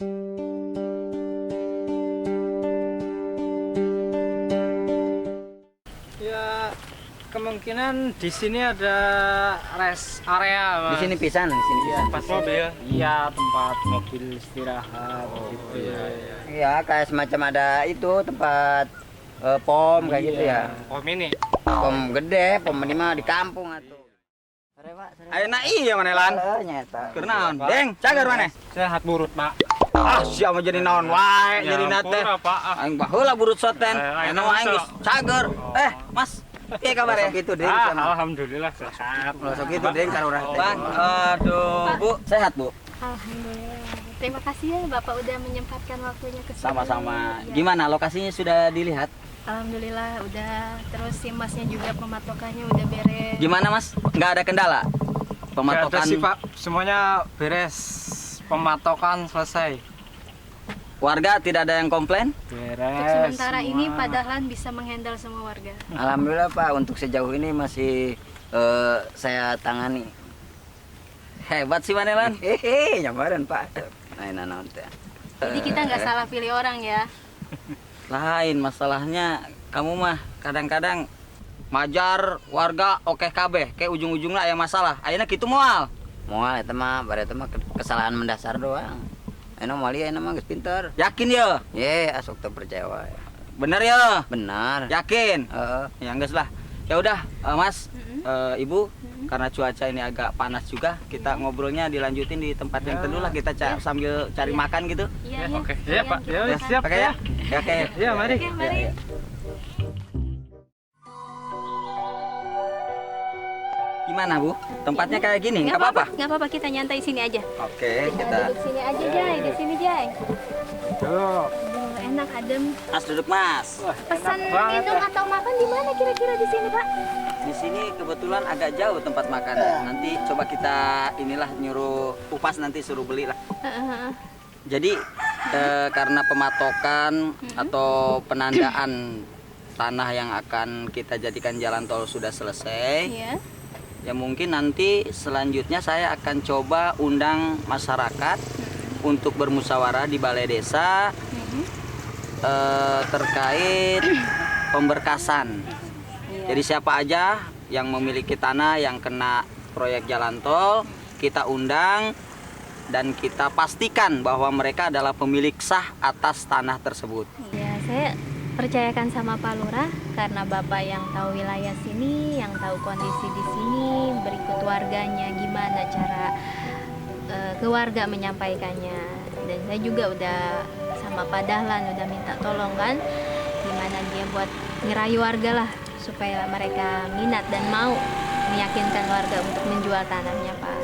Ya, kemungkinan di sini ada rest area, Mas. Di sini pisan, di sini pisan. Tempat mobil. Iya, tempat mobil istirahat gitu. Iya, kayak semacam ada itu tempat pom kayak gitu ya. Pom ini. Pom gede, pom ini mah di kampung atuh. Ayo na iya mana lan? Nyata. Kenaon? Deng, cager mana? Sehat burut, Pak. Ah, siapa jadi naon wae jadi nate. Pak. Aing baheula burut soten. Anu aing geus cager. Mas, piye kabar ya? Gitu deh sama. Alhamdulillah sehat. Sok gitu deh karurah. Bang, aduh, Bu, sehat, Bu? Alhamdulillah. Terima kasih ya Bapak udah menyempatkan waktunya ke sini. Sama-sama. Ya. Gimana lokasinya sudah dilihat? Alhamdulillah udah. Terus si masnya juga pematokannya udah beres. Gimana, Mas? Nggak ada kendala? Pematokan sih, Pak. Semuanya beres. Pematokan selesai. warga tidak ada yang komplain? Beres. Untuk sementara semua. ini Pak Dahlan bisa menghandle semua warga. Alhamdulillah Pak, untuk sejauh ini masih saya tangani. Hebat sih Manelan. Hehe, nyamaran Pak. Nah, teh. Jadi kita nggak salah pilih orang ya. Lain masalahnya kamu mah kadang-kadang majar warga oke kabeh kayak ujung-ujungnya aya masalah. Ayeuna kitu moal. Moal eta mah bare eta mah kesalahan mendasar doang. Eno moal ieu mah geus pinter. Yakin ya? Ye, asok teu percaya wae. Bener ya? Benar. Yakin? Heeh. Ya geus lah. Ya udah, Mas, Ibu, karena cuaca ini agak panas juga, kita ngobrolnya dilanjutin di tempat yang teduh lah, kita sambil cari makan gitu. Iya, Oke. iya. Iya, Pak. Ya, siap. Oke ya? Ya, oke. Iya, mari. Oke, mari. Ya, ya. Gimana Bu? Tempatnya kayak gini, nggak apa-apa? Nggak apa-apa, kita nyantai sini aja. Oke, Kita kita duduk sini aja, Jay. Di sini, Jay. Tuh. Aduh, enak, adem. Mas duduk Mas. Pesan banget, minum atau makan di mana kira-kira di sini, Pak? Di sini kebetulan agak jauh tempat makan. Nanti coba kita inilah nyuruh Upas nanti suruh beli lah. Jadi karena pematokan atau penandaan tanah yang akan kita jadikan jalan tol sudah selesai, Iya. ya mungkin nanti selanjutnya saya akan coba undang masyarakat untuk bermusyawarah di balai desa terkait pemberkasan. Jadi siapa aja yang memiliki tanah yang kena proyek jalan tol, kita undang dan kita pastikan bahwa mereka adalah pemilik sah atas tanah tersebut. Ya, saya percayakan sama Pak Lurah karena Bapak yang tahu wilayah sini, yang tahu kondisi di sini, berikut warganya gimana cara ke warga menyampaikannya. Dan saya juga udah sama Pak Dahlan udah minta tolong kan, gimana dia buat ngerayu warga lah supaya mereka minat dan mau meyakinkan warga untuk menjual tanahnya, Pak.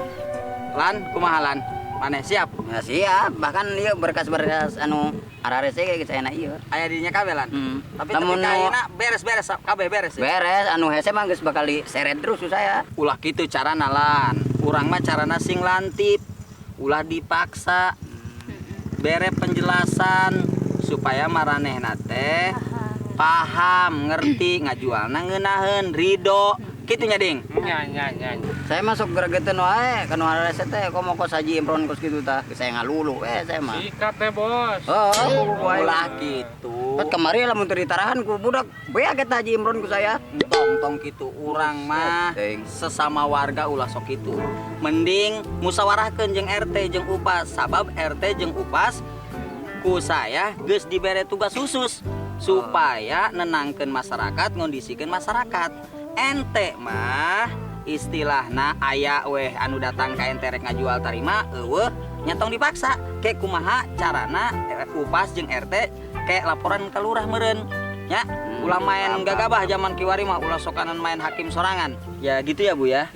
Lan, kumaha Lan? Maneh siap? Ya siap, bahkan ieu berkas-berkas anu arare ge geus aya ieu. Aya dirinya kabeh Lan. Tapi Lamun ayeuna beres-beres kabeh beres. Ya? beres anu hese mah geus bakal diseret terus saya. Ulah kitu carana Lan. Urang mah carana sing lantip. Ulah dipaksa. Bere penjelasan supaya maranehna teh paham, ngerti, ngajualna ngeunaheun, ridho. Kitu nya Ding. Nya. Saya masuk gregeteun wae kana arare teh komo kos haji imron kos kitu tah. Saya ngalulu saya mah. Sikat teh, Bos. Ulah kitu. Pas kemari lamun teu ditarahan ku budak beak eta haji imron ku saya. Tong kitu urang mah sesama warga ulah sok kitu. Mending musyawarahkeun jeung RT jeung Upas, sabab RT jeung Upas ku saya geus dibere tugas khusus supaya nenangkeun masyarakat, ngondisikeun masyarakat. Ente mah istilahna aya weh anu datang ka ente rek ngajual tarima eueuh nyatong dipaksa. Kayak kumaha carana Upas jeung RT kayak laporan ke lurah meureun nya. Ulah main gagabah zaman kiwari mah ulah sokanan main hakim sorangan. Ya gitu ya Bu ya.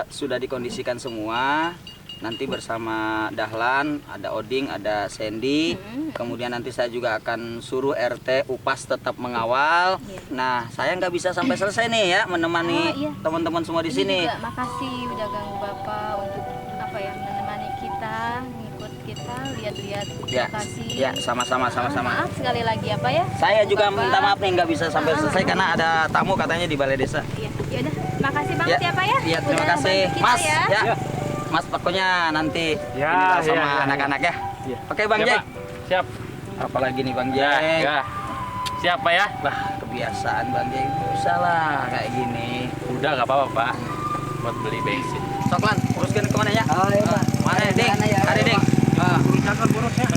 Sudah dikondisikan semua. Nanti bersama Dahlan, ada Oding, ada Sandy. Kemudian nanti saya juga akan suruh RT Upas tetap mengawal. Nah, saya nggak bisa sampai selesai nih ya menemani teman-teman semua di sini. Juga makasih udah ganggu Bapak untuk apa ya menemani kita, ngikut kita lihat-lihat lokasi. Ya, sama-sama. Maaf sekali lagi ya Pak ya. Saya juga Bapak. minta maaf nih nggak bisa sampai selesai karena ada tamu katanya di balai desa. Iya, yaudah. Makasih banget ya Pak ya. Iya, terima Udah kasih. bantu kita Mas, ya. ya. Mas pokoknya nanti Ya, inilah sama ya. anak-anak ya. Iya. Oke Bang Ya, Jeng. Pak. Siap. Apalagi nih Bang Ya, Jeng. ya. Siap Pak ya? Bah, kebiasaan Bang Jeng usah lah kayak gini. Udah nggak apa-apa Pak. Buat beli bensin. Soklan, uruskan kemana ya? Oh iya Pak. Mana Ding? Mana ya? Ada Ding. Cager burusnya.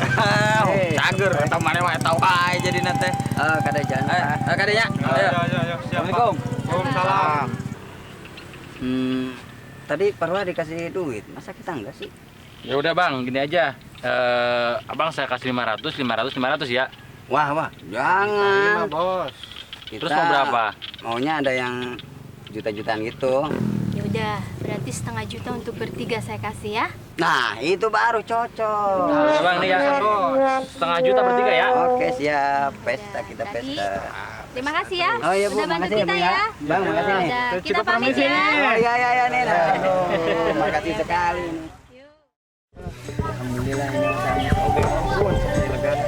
Cager, tahu mana mah tahu aja jadi nanti. Kada jangan. Kadenya. Ayo. Assalamualaikum. Waalaikumsalam. Tadi Parwa dikasih duit, masa kita enggak sih? Ya udah Bang, gini aja. Abang saya kasih 500 ya. Wah, jangan. bos. Terus mau berapa? Maunya ada yang juta-jutaan gitu. Ya udah, berarti 1,5 juta untuk bertiga saya kasih ya. Nah, itu baru cocok. Nah, Bang nih ya. 1,5 juta bertiga ya. Oke, siap. Pesta kita Tadi. pesta. Terima kasih ya. Oh iya Bu, Sudah bantu makasih ya kita Bu ya. ya. Bang, makasih nih. Udah, kita Kita pamit permisi ya. nih. Oh iya nih. Aduh, makasih sekali nih. Yuk. Alhamdulillah ini usahanya oke pun elegan.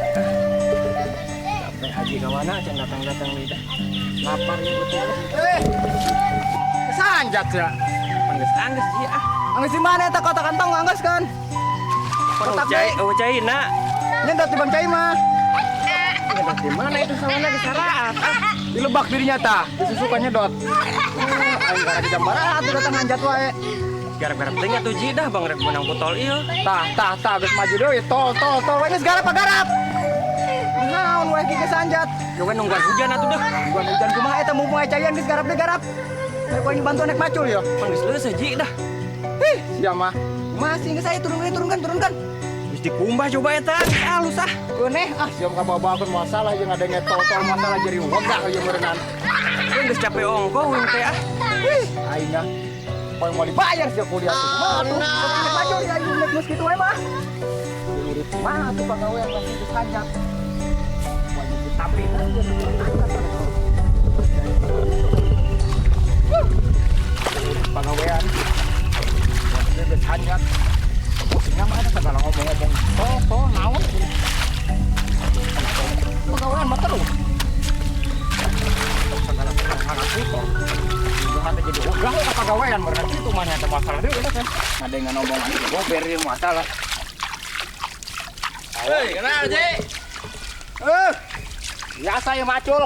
Sampai haji ke mana aja datang-datang nih dah. Lapar nih betul. Sanjat ya. Angges iya. Angges di mana eta kota kantong angges kan? Kotak Cai nak. nyedot di Bang Cai mah. Nyedot di mana itu sawahnya di Saraat? Di Lebak dirinya tah, disusukan nyedot. Aing gara di Jambarat atuh datang hanjat wae. Garap-garap tinggal tuh jidah bang rek menang botol iya. Tah geus maju deui tol wae geus garap garap. Naon wae geus hanjat. Ya we nungguan hujan atuh dah. Gua hujan kumaha eta mumpung aya cayan geus garap deui garap. Bae poin bantu naik macul yo. Panggis leus saji dah. Ih, sia mah. Masih geus saya turunkan. Wis dikumbah coba eta. Halus ah. Keneh siam kababakeun masalah jeung ngadenge tol masalah jadi wegah ieu meureunnan. We geus capek ongko wing teh ah. Aing dah poin mau dibayar sih kuliah tuh. Kumaha tuh? Naik macul ya aing naik meski wae mah. Urip mah tuh pagawean masih geus hanjat. Wajib ditampil aja. Pagawean. Masih geus hanjat. Pusingnya mah ada segala ngomong-ngomong. Tol naon? Pagawean mah terus. Segala anak itu. Jangan jadi udah pagawean berarti itu mana ada masalah deui kan. Ada yang ngomong aja gober ieu masalah. Hei, kenal Ji? Biasa ya macul.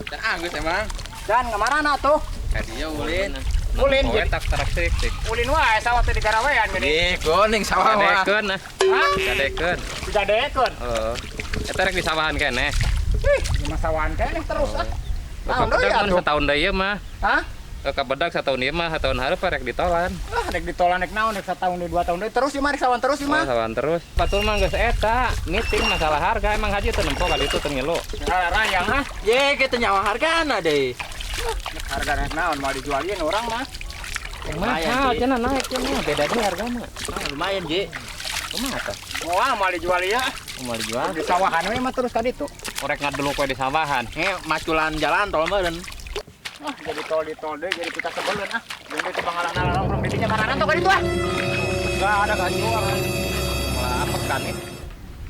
Dan Anggus emang. Dan ngamarana tuh? Kadinya ulin. Ulin Oh, jadi. tak tarik trik. Ulin wae sawah teh di garawean gini. Ih, kuning sawah mah. Gadekeun nah. Hah? Gadekeun. Digadekeun. Oh. Eta rek di sawahan keneh. Ih, di masawan keneh terus ah. Naon deui Kabedag atuh? setahun deui ieu mah. Hah? Kabedag setahun ieu mah, setahun hareup rek ditolan. Ah, rek ditolan rek naon rek 1 tahun deui 2 tahun deui terus ieu mah rek sawan terus ieu Oh, mah. sawan terus. Batul mah geus eta, meeting masalah harga emang haji teu nempo kali itu teu ngilu. Rayang ah. Ye, kita nyawa hargana deh. Harga rek naon mau dijualin orang mah. Mahal cenah naik cenah, beda deui harga mah. Lumayan, Ji. Kumaha tah? Moal mau dijual ieu. Mau dijual. Di sawahan we mah terus ka ditu. Korek ngadelu koe di sawahan. Maculan jalan tol meureun. Ah, jadi tol deui jadi kita sebelun ah. Jeung itu bangalan nongkrong di dinya mana tuh ka ditu ah. Enggak ada kan jual. Malah apes kan nih.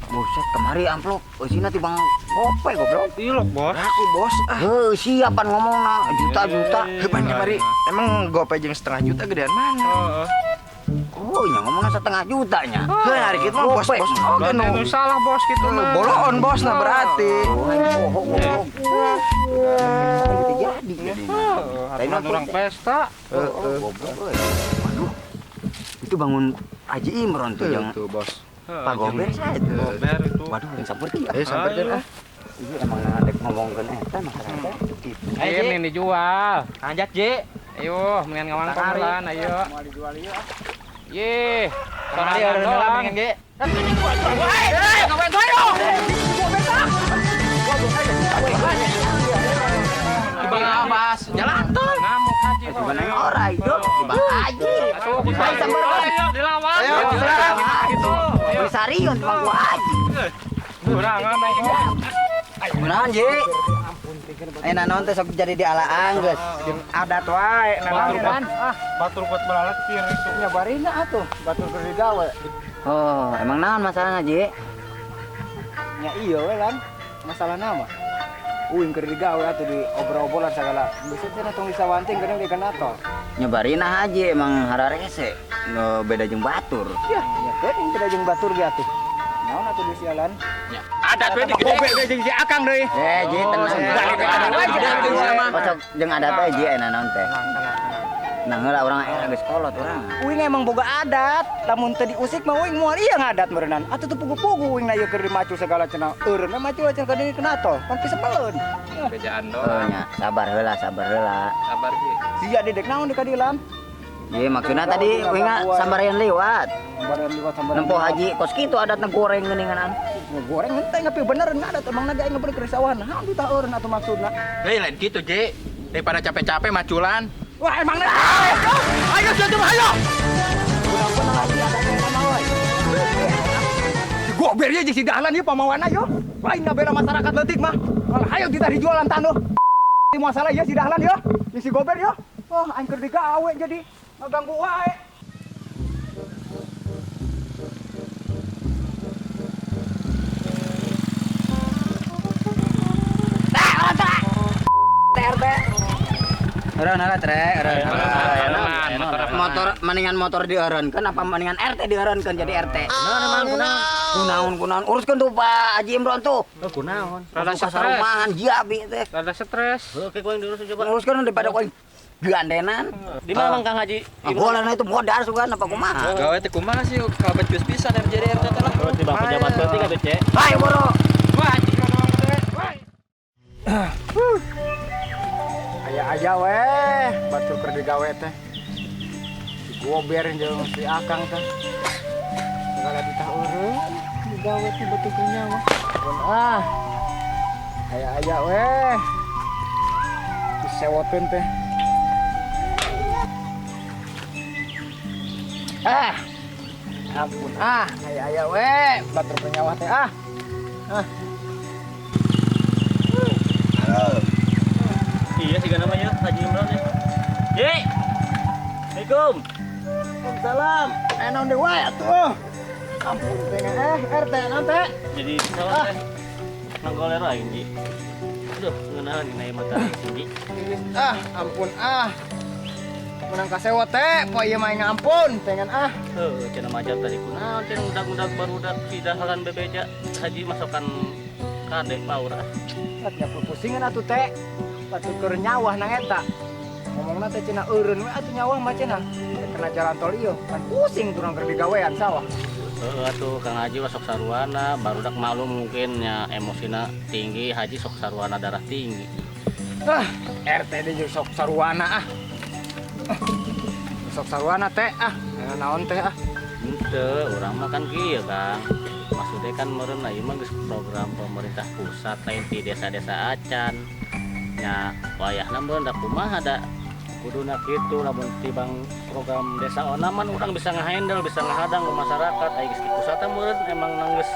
Buset, kemari amplop. Eusina ti Bang Gope goblok. Iya loh bos. Aku bos. Heuh, siapan ngomongna juta-juta. Hebat kemari. Emang gope jeung 1,5 juta gedean mana? Oh, nya ngomongna 1,5 juta nya. Heuh, hari kitu mah bos. Berarti itu salah bos gitu mah. Boloon bos nah berarti. Jadi. Aturan orang pesta. Waduh. Itu bangun Haji Imron tuh yang Tuh bos. Pak Gober saya itu. Gober itu. Waduh, yang saperti ya. Sampai dia. Ini emang ngadek ngomongkeun eta masalah itu. Ayo ini dijual. Anjat, Ji. Ayo, mendingan ngawang pemelan, ayo. Mau dijual ieu ah. Ye. Kali ada dalam dengan Ji. Ngapain tuh ayo? Bang Abbas, jalan tol. Ngamuk haji kok. Sebenarnya orang itu Bang Haji. Atuh, Ayo sambar ayo dilawan. Ayo, Gitu. Ayo. Besarion Bang Haji. Kurang naik. Kunaon Ji? Naon teh sok jadi dialaang geus. Adat wae Baturan. Batur buat belalekir itu. nyabarina atuh batur keur digawe. Oh, emang naon masalahna Ji? Ya iya we kan. Masalah nama. Uing keur digawe atuh di obrol-obrolan segala. Bisa teh tong disawanting kadang di kanator. Nyabarina haji emang hararese. No beda jeung batur. Ya, ya geuning beda jeung batur ge atuh. Naon atuh di sialan? Ya, adat we di gede. Kobe ge jeung si Akang deui. Ji tenang. Kocok jeung adat we ji enak naon teh. Nah heula urang geus kolot urang. Uing emang boga adat, lamun teu diusik mah uing moal ieu ngadat meureunnan. Atuh teu pugu-pugu uing na ieu keur dimacu segala cenah. Eureun mah macu cenah kadeuing kena tol, pan kisebeleun. Bejaan Oh doang. nya, sabar heula. Sabar Ji. Sia dedek naon di kadilan? Ji maksudna tadi uing sambarayan liwat. Sambarean liwat sambarean. Nempo haji kos kitu adatna goreng geuninganan. Goreng henteu ngapi bener ngadat emang naga aing bener keur sawana. Naon teh eureun atuh maksudna? Hei, lain gitu, Ji. Daripada capek-capek maculan. Wah emang ayo jatuh ayo. Udah lagi ada nama we. Si gober ye jeung si dahlan ieu pamawana yo. Lain na bela masyarakat leutik mah. Malah hayo kita dijualan taneuh. Di masalah ieu si dahlan yo. Jeung si gober yo. Wah aing keur digawe jadi ngaganggu wae. Eureun heula trek, eureun. Motor Motor dieureunkeun apa mendingan RT dieureunkeun jadi RT. Kunaon uruskeun tuh Pak Haji Imron tuh. Kunaon? Rada stres. Rumahan jiabi teh. Rada stres. Oke koing diurus coba. Uruskeun daripada koing gandenan. Di mana Mang Kang Haji? Bolana itu modal sugan apa kumaha? Gawe teh kumaha sih kabet geus pisan jadi RT teh lah. Di bang pejabat berarti ka BC. Hai boro. Wah, Ji naon teh? Aya weh, batur keur digawe teh. Si gober jeung si Akang teh. Segala ditah eureun digawe teh batur keur nyawa. Pun aya weh. Disewoteun teh. Ampun aya weh, batur keur nyawa teh Iya sih namanya Haji Imron ya. Ji. Assalamualaikum. Waalaikumsalam. Naon deui wae atuh. Ampun teh RT naon teh? Jadi salah teh. Nanggoler aing Ji. Aduh, ngeunaheun dina ieu mata Ji. Ampun menang kasewot teh poe ieu mah ngampun pengen Heuh, cenah majar tadi kunaon cenah udag-udag barudak si dahalan bebeja Haji masokan kadek paura. nya pusingan atuh teh. Batur keur nyawah nang eta. Ngomongna teh cenah eureun we atuh nyawah mah cenah. Kena jalan tol ieu kan pusing turang keur digawean sawah. Heuh atuh Kang Haji sok sarwana barudak maklum mungkin nya emosina tinggi Haji sok sarwana darah tinggi. RT deui sok sarwana Sok sarwana teh naon teh Henteu, urang mah kan kieu Kang. Maksudnya kan meureun ieu mah geus program pemerintah pusat lain di desa-desa acan. Nya wayahna meureun da kumaha da kuduna kitu lamun tibang program desa onaman urang bisa ngahandle, bisa ngahadang ke masyarakat. Aya geus di pusat meureun emang nanggeus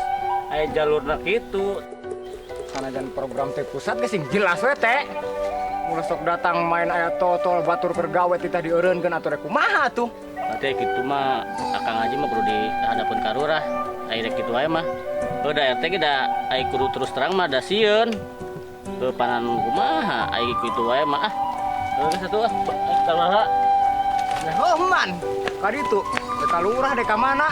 aya jalurna kitu. Sanajan program teh pusat ge sing jelas we teh. Ulah sok datang main aya totol batur keur gawe titah dieureunkeun atuh rek kumaha tuh. Berarti kitu mah Akang Haji mah kudu dihadapeun ka lurah. Aya rek kitu wae mah. Heuh da RT ge da aya kudu terus terang mah da sieun. Heuh panan kumaha aya kitu wae mah Heuh satu salah. Nah, man. Ka ditu, ka lurah dek ka mana?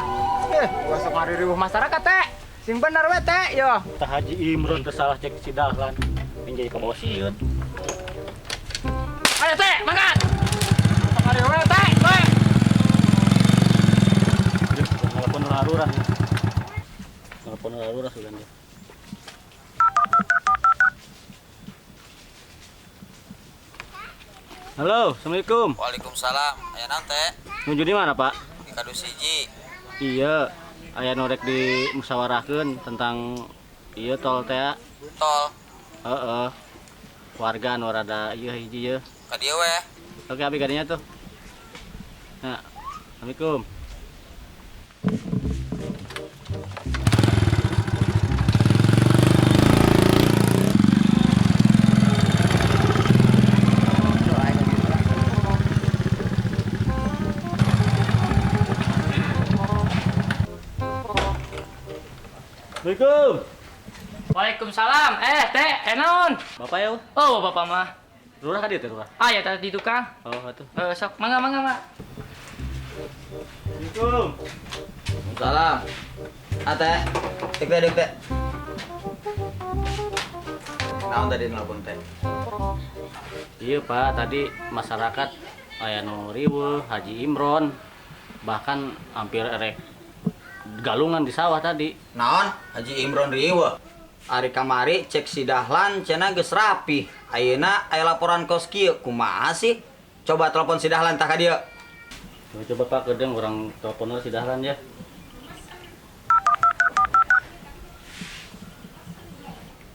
Ulah sok ngariweuh masyarakat teh. Sing bener we teh yo. Tah Haji Imron teh salah cek si Dahlan. Menjadi ka bawa sieun. Ayo teh, mangkat. Sok ngariweuh teh, teh. Telepon lurah. Telepon lurah sudah dia. Halo, Assalamualaikum. Waalaikumsalam. Aya naon teh? Nuju di mana, Pak? Di kadu siji. Iya, aya norek di musyawarahkeun tentang ieu tol teh. Tol. Heeh. Warga anu rada ieu hiji ieu. Ka dieu we. Oke, abi gadinya tuh. Nah, Assalamualaikum. Assalamualaikum. Waalaikumsalam. Teh, naon? Bapak ya? Oh, Bapak mah. Lurah ka dieu teh, Lurah? Ah, ya tadi tukang. Oh, atuh. Sok, mangga, Mak. Assalamualaikum. Salam. Ate, dek teh. Naon tadi nelpon teh? Iya Pak, tadi masyarakat aya nu riweuh Haji Imron, bahkan hampir erek galungan di sawah tadi. Naon? Haji Imron riweuh. Ari kamari cek si Dahlan cenah geus rapi. Ayeuna aya laporan kos kieu. Kumaha sih? Coba telepon si Dahlan tah ka dieu. Coba Pak kedeng orang telepon si Dahlan ya.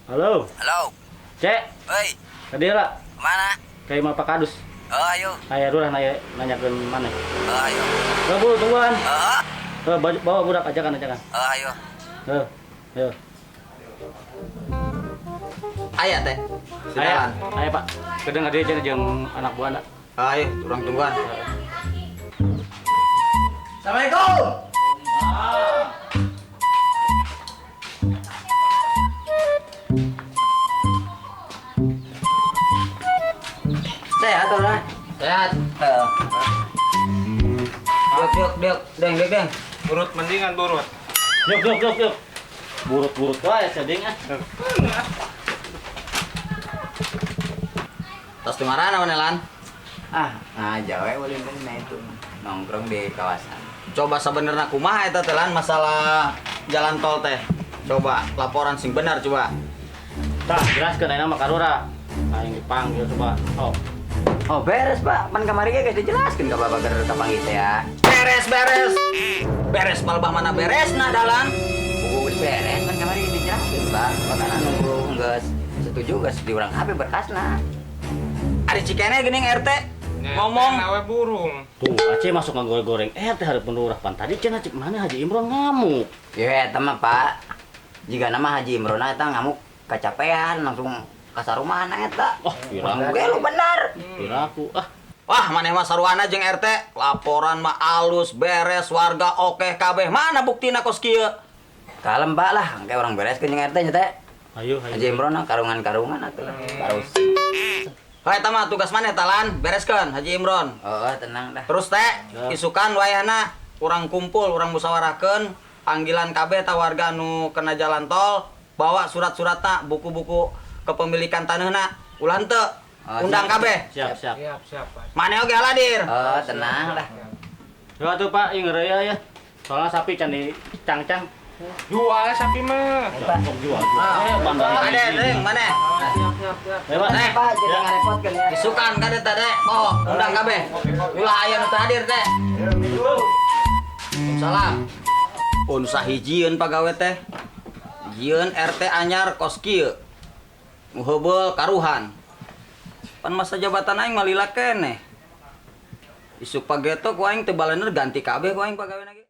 Halo, Halo. Cek. Hei, Tadi lah, mana? kayak mau Pak Kadus. Oh, ayo. Aya dulu nanyakeun mana. Oh, ayo. Bu, tungguan. Oh, Bawa budak ajakan. oh, ayo. Yo. Aya teh. Si Aya, Dahlan. Pak. Kedeng dia cenah jeung anak buahna. Oh, ayo, urang tungguan. Assalamualaikum. Sehat orang. Sehat. Deng. Burut mendingan burut. Yuk. Burut wae sedeng ah. Tas di mana Lan? Nah jawa ulin itu nongkrong di kawasan. Coba sebenarnya kumaha eta teh Lan masalah jalan tol teh. Coba laporan sing benar coba. Tah, jelaskeun ayeuna mah karura. Aing dipanggil coba. Oh beres pak, pan kamari ge geus dijelaskeun ka bapak keur kapanggih teh ya. Beres malbah mana beres nah Dalan. Geus beres pan kamari geus dijelaskeun pak. Makana nunggu geus setuju geus diurang HP berkasna. Ari cikene geuning RT ngomong. Nawe burung. Tuh, Aceh masuk ngagoreng. Teh hareup penurah pan tadi cenah cik mana Haji Imron ngamuk. Ya eta mah pak. Jika nama Haji Imron eta ngamuk kecapean langsung kasar rumahan eta. Oh, pirang Oke lu bener. piraku. Wah, maneh mah saruana jeung RT. Laporan mah alus, beres, warga oke kabeh. Mana buktina kos kieu? Kalem pak lah, kayak orang bereskeun jeung RT nya teh. Ayo. Haji Imron karungan-karungan atuh. Terus. Hae eta mah tugas maneh Talan, bereskeun Haji Imron. Oh, tenang dah. Terus teh, isukan wayahna urang kumpul, urang musyawarahkeun panggilan kabeh ta warga anu kena jalan tol, bawa surat-suratna, buku-buku kepemilikan tanahna. Ulah henteu, undang kabeh. Siap. Siap, Pak. Maneh oge haladir. Oh, tenang lah. Yo atuh Pak, ieu ngeureya ya. Soalnya sapi can dicang-cang. Jual sapi mah. Sok jual. Bandar. Ade, Deng, maneh. Ayo Pak. Teh, Pak, jadi ngarepotkeun ya. isukan kade teh, oh, undang kabeh. Ulah aya nu teu hadir teh. Salam. Un sahijieun pagawe teh. Jieun RT anyar kos kieu. Nu heubeul karuhan. Pan masa jabatan aing mah lila keneh. Isuk pageto ku aing teu baleuneur ganti kabeh ku aing pagaweuna ge.